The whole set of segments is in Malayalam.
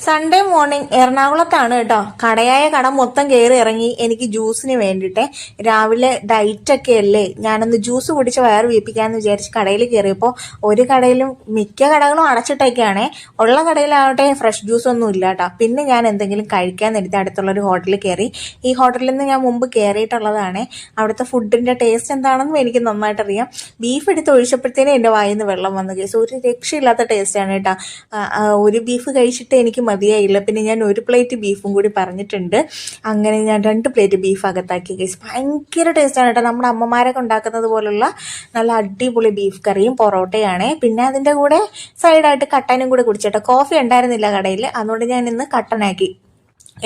സൺഡേ മോർണിംഗ് എറണാകുളത്താണ് കേട്ടോ. കട മൊത്തം കയറി ഇറങ്ങി എനിക്ക് ജ്യൂസിന് വേണ്ടിയിട്ട്. രാവിലെ ഡയറ്റൊക്കെ അല്ലേ, ഞാനൊന്ന് ജ്യൂസ് കുടിച്ച് വയറ് വീപ്പിക്കാമെന്ന് വിചാരിച്ച് കടയിൽ കയറിയപ്പോൾ ഒരു കടയിലും മിക്ക കടകളും അടച്ചിട്ടൊക്കെയാണേ. ഉള്ള കടയിലാവട്ടെ ഫ്രഷ് ജ്യൂസ് ഒന്നും ഇല്ല കേട്ടോ. പിന്നെ ഞാൻ എന്തെങ്കിലും കഴിക്കാൻ നേരത്തെ അടുത്തുള്ളൊരു ഹോട്ടലിൽ കയറി. ഈ ഹോട്ടലിൽ നിന്ന് ഞാൻ മുമ്പ് കയറിയിട്ടുള്ളതാണ്. അവിടുത്തെ ഫുഡിൻ്റെ ടേസ്റ്റ് എന്താണെന്നും എനിക്ക് നന്നായിട്ട് അറിയാം. ബീഫ് എടുത്ത് ഒഴിച്ചപ്പോഴത്തേനും എൻ്റെ വായിൽ നിന്ന് വെള്ളം വന്നു കേസ്. ഒരു രക്ഷയില്ലാത്ത ടേസ്റ്റാണ് കേട്ടോ. ഒരു ബീഫ് കഴിച്ചിട്ട് എനിക്ക് മതിയായില്ല. പിന്നെ ഞാൻ ഒരു പ്ലേറ്റ് ബീഫും കൂടി പറഞ്ഞിട്ടുണ്ട്. അങ്ങനെ ഞാൻ 2 പ്ലേറ്റ് ബീഫ് അകത്താക്കി കേസ്. ഭയങ്കര ടേസ്റ്റാണ് കേട്ടോ. നമ്മുടെ അമ്മമാരൊക്കെ ഉണ്ടാക്കുന്നത് പോലുള്ള നല്ല അടിപൊളി ബീഫ് കറിയും പൊറോട്ടയാണ്. പിന്നെ അതിൻ്റെ കൂടെ സൈഡായിട്ട് കട്ടനും കൂടെ കുടിച്ചേട്ടോ. കോഫി ഉണ്ടായിരുന്നില്ല കടയിൽ, അതുകൊണ്ട് ഞാൻ ഇന്ന് കട്ടനാക്കി.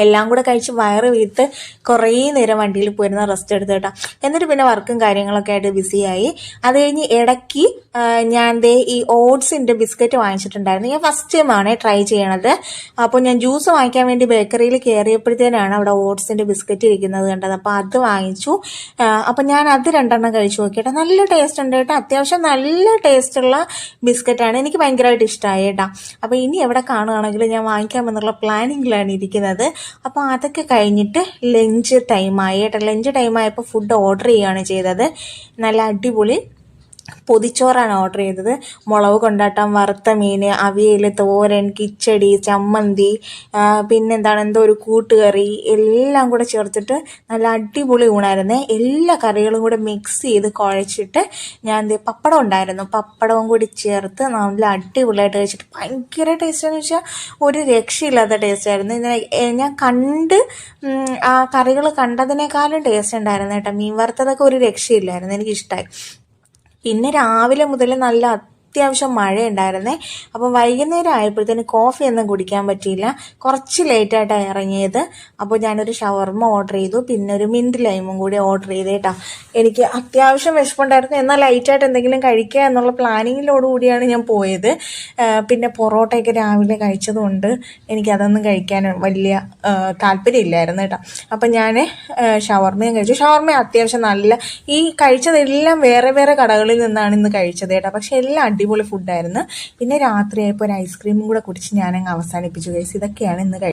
എല്ലാം കൂടെ കഴിച്ച് വയറ് വീർത്ത് കുറേ നേരം വണ്ടിയിൽ പോയിരുന്ന റെസ്റ്റ് എടുത്ത് കേട്ടോ. എന്നിട്ട് പിന്നെ വർക്കും കാര്യങ്ങളൊക്കെ ആയിട്ട് ബിസിയായി. അത് കഴിഞ്ഞ് ഇടയ്ക്ക് ഞാൻ ഈ ഓട്സിൻ്റെ ബിസ്ക്കറ്റ് വാങ്ങിച്ചിട്ടുണ്ടായിരുന്നു. ഞാൻ ഫസ്റ്റ് ടൈമാണ് ട്രൈ ചെയ്യണത്. അപ്പോൾ ഞാൻ ജ്യൂസ് വാങ്ങിക്കാൻ വേണ്ടി ബേക്കറിയിൽ കയറിയപ്പോഴത്തേനാണ് അവിടെ ഓട്സിൻ്റെ ബിസ്ക്കറ്റ് ഇരിക്കുന്നത് കണ്ടത്. അപ്പോൾ അത് വാങ്ങിച്ചു. അപ്പം ഞാൻ അത് 2 കഴിച്ചു നോക്കിയിട്ട് നല്ല ടേസ്റ്റ് ഉണ്ട് കേട്ടോ. അത്യാവശ്യം നല്ല ടേസ്റ്റുള്ള ബിസ്ക്കറ്റാണ്. എനിക്ക് ഭയങ്കരമായിട്ട് ഇഷ്ടമായി കേട്ടോ. അപ്പോൾ ഇനി എവിടെ കാണുകയാണെങ്കിലും ഞാൻ വാങ്ങിക്കാമെന്നുള്ള പ്ലാനിങ്ങിലാണ് ഇരിക്കുന്നത്. അപ്പോൾ അതൊക്കെ കഴിഞ്ഞിട്ട് ലഞ്ച് ടൈമായി കേട്ടോ. ലഞ്ച് ടൈമായപ്പോൾ ഫുഡ് ഓർഡർ ചെയ്യുകയാണ് ചെയ്തത്. നല്ല അടിപൊളി പൊതിച്ചോറാണ് ഓർഡർ ചെയ്തത്. മുളക് കൊണ്ടാട്ടം, വറുത്ത മീൻ, അവിയൽ, തോരൻ, കിച്ചടി, ചമ്മന്തി, പിന്നെന്താണ് എന്തോ ഒരു കൂട്ടുകറി എല്ലാം കൂടെ ചേർത്തിട്ട് നല്ല അടിപൊളി ഊണായിരുന്നേ. എല്ലാ കറികളും കൂടെ മിക്സ് ചെയ്ത് കുഴച്ചിട്ട് ഞാൻ പപ്പടം ഉണ്ടായിരുന്നു, പപ്പടവും കൂടി ചേർത്ത് നല്ല അടിപൊളിയായിട്ട് കഴിച്ചിട്ട് ഭയങ്കര ടേസ്റ്റാന്ന് വെച്ചാൽ ഒരു രക്ഷയില്ലാത്ത ടേസ്റ്റായിരുന്നു. ഞാൻ ആ കറികൾ കണ്ടതിനേക്കാളും ടേസ്റ്റ് ഉണ്ടായിരുന്നു കേട്ടോ. മീൻ വറുത്തതൊക്കെ ഒരു രക്ഷയില്ലായിരുന്നു, എനിക്കിഷ്ടമായി. പിന്നെ രാവിലെ മുതൽ നല്ല അത്യാവശ്യം മഴയുണ്ടായിരുന്നേ. അപ്പോൾ വൈകുന്നേരം ആയപ്പോഴത്തേന് കോഫി ഒന്നും കുടിക്കാൻ പറ്റിയില്ല. കുറച്ച് ലേറ്റായിട്ടാണ് ഇറങ്ങിയത്. അപ്പോൾ ഞാനൊരു ഷവർമ ഓർഡർ ചെയ്തു. പിന്നെ ഒരു മിൻറ്റ് ലൈമും കൂടി ഓർഡർ ചെയ്ത് കേട്ടോ. എനിക്ക് അത്യാവശ്യം വിശപ്പുണ്ടായിരുന്നു, എന്നാൽ ലൈറ്റായിട്ട് എന്തെങ്കിലും കഴിക്കുക എന്നുള്ള പ്ലാനിങ്ങിലോടുകൂടിയാണ് ഞാൻ പോയത്. പിന്നെ പൊറോട്ടയൊക്കെ രാവിലെ കഴിച്ചതുകൊണ്ട് എനിക്കതൊന്നും കഴിക്കാൻ വലിയ താല്പര്യമില്ലായിരുന്നു കേട്ടോ. അപ്പം ഞാൻ ഷവർമയും കഴിച്ചു. ഷവർമ അത്യാവശ്യം നല്ല, ഈ കഴിച്ചതെല്ലാം വേറെ വേറെ കടകളിൽ നിന്നാണ് ഇന്ന് കഴിച്ചത് കേട്ടോ. പക്ഷെ എല്ലാം അടിപൊളി ഫുഡായിരുന്നു. പിന്നെ രാത്രിയായപ്പോൾ ഒരു ഐസ്ക്രീമും കൂടെ കുടിച്ച് ഞാനങ്ങ് അവസാനിപ്പിച്ചു ഗൈസ്. ഇതൊക്കെയാണ് ഇന്ന്